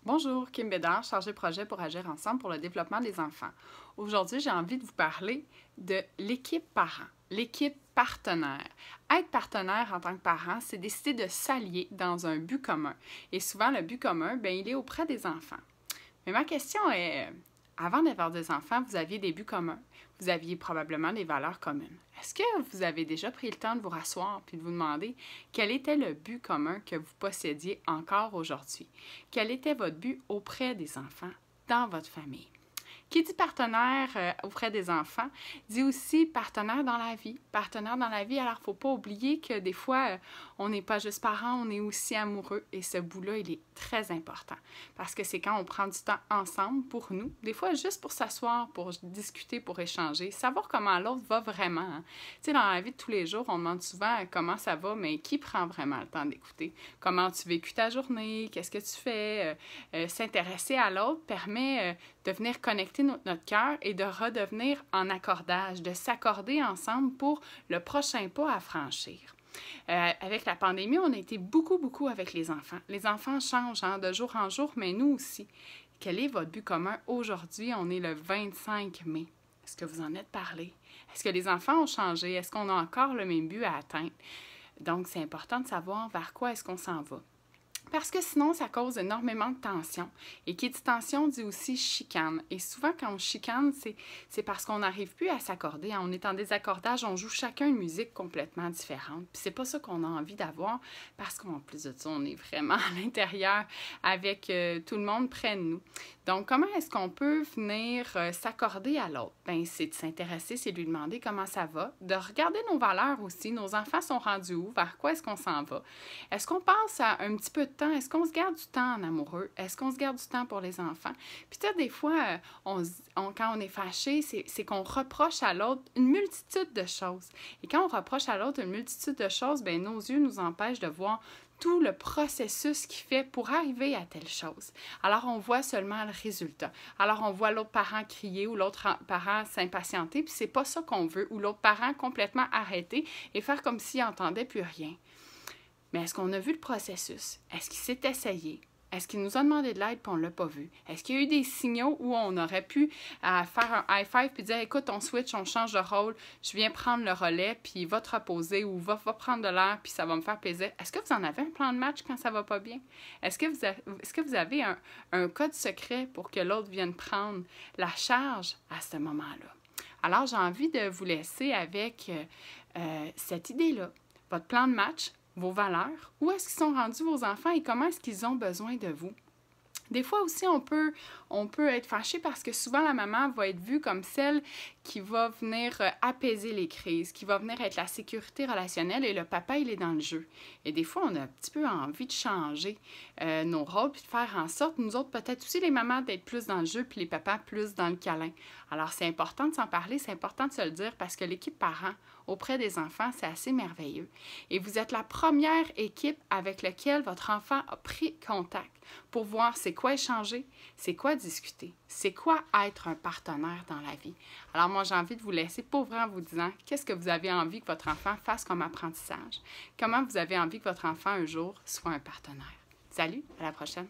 Bonjour, Kim Bédard, chargée de projet pour Agir ensemble pour le développement des enfants. Aujourd'hui, j'ai envie de vous parler de l'équipe parent, l'équipe partenaire. Être partenaire en tant que parent, c'est décider de s'allier dans un but commun. Et souvent, le but commun, il est auprès des enfants. Mais ma question est, avant d'avoir des enfants, vous aviez des buts communs. Vous aviez probablement des valeurs communes. Est-ce que vous avez déjà pris le temps de vous rasseoir et de vous demander quel était le but commun que vous possédiez encore aujourd'hui? Quel était votre but auprès des enfants dans votre famille? Qui dit partenaire auprès des enfants, dit aussi partenaire dans la vie. Partenaire dans la vie, alors il ne faut pas oublier que des fois, on n'est pas juste parents, on est aussi amoureux. Et ce bout-là, il est très important. Parce que c'est quand on prend du temps ensemble pour nous, des fois juste pour s'asseoir, pour discuter, pour échanger, savoir comment l'autre va vraiment. Hein. Tu sais, dans la vie de tous les jours, on demande souvent comment ça va, mais qui prend vraiment le temps d'écouter? Comment tu vécu ta journée? Qu'est-ce que tu fais? S'intéresser à l'autre permet de venir connecter notre cœur et de redevenir en accordage, de s'accorder ensemble pour le prochain pas à franchir. Avec la pandémie, on a été beaucoup avec les enfants. Les enfants changent de jour en jour, mais nous aussi. Quel est votre but commun aujourd'hui? On est le 25 mai. Est-ce que vous en êtes parlé? Est-ce que les enfants ont changé? Est-ce qu'on a encore le même but à atteindre? Donc, c'est important de savoir vers quoi est-ce qu'on s'en va. Parce que sinon, ça cause énormément de tension. Et qui dit tension dit aussi chicane. Et souvent, quand on chicane, c'est parce qu'on n'arrive plus à s'accorder. On est en désaccordage, on joue chacun une musique complètement différente. Puis c'est pas ça qu'on a envie d'avoir, parce qu'en plus de ça, on est vraiment à l'intérieur avec tout le monde près de nous. Donc, comment est-ce qu'on peut venir s'accorder à l'autre? C'est de s'intéresser, c'est de lui demander comment ça va, de regarder nos valeurs aussi. Nos enfants sont rendus où? Vers quoi est-ce qu'on s'en va? Est-ce qu'on passe à un petit peu de temps? Est-ce qu'on se garde du temps en amoureux? Est-ce qu'on se garde du temps pour les enfants? Puis tu sais, des fois, quand on est fâché, c'est qu'on reproche à l'autre une multitude de choses. Et quand on reproche à l'autre une multitude de choses, nos yeux nous empêchent de voir tout le processus qu'il fait pour arriver à telle chose. Alors, on voit seulement le résultat. Alors, on voit l'autre parent crier ou l'autre parent s'impatienter, puis c'est pas ça qu'on veut, ou l'autre parent complètement arrêter et faire comme s'il n'entendait plus rien. Mais est-ce qu'on a vu le processus? Est-ce qu'il s'est essayé? Est-ce qu'il nous a demandé de l'aide et on ne l'a pas vu? Est-ce qu'il y a eu des signaux où on aurait pu faire un high five et dire « Écoute, on switch, on change de rôle, je viens prendre le relais, puis va te reposer ou va prendre de l'air, puis ça va me faire plaisir. » Est-ce que vous en avez un plan de match quand ça va pas bien? Est-ce que vous avez un code secret pour que l'autre vienne prendre la charge à ce moment-là? Alors, j'ai envie de vous laisser avec cette idée-là, votre plan de match, vos valeurs, où est-ce qu'ils sont rendus vos enfants et comment est-ce qu'ils ont besoin de vous. Des fois aussi, on peut être fâché parce que souvent, la maman va être vue comme celle qui va venir apaiser les crises, qui va venir être la sécurité relationnelle et le papa, il est dans le jeu. Et des fois, on a un petit peu envie de changer nos rôles puis de faire en sorte, nous autres, peut-être aussi les mamans, d'être plus dans le jeu puis les papas plus dans le câlin. Alors, c'est important de s'en parler, c'est important de se le dire parce que l'équipe parent auprès des enfants, c'est assez merveilleux. Et vous êtes la première équipe avec laquelle votre enfant a pris contact pour voir c'est quoi échanger, c'est quoi discuter, c'est quoi être un partenaire dans la vie. Alors moi, j'ai envie de vous laisser pour vrai en vous disant qu'est-ce que vous avez envie que votre enfant fasse comme apprentissage, comment vous avez envie que votre enfant un jour soit un partenaire. Salut, à la prochaine!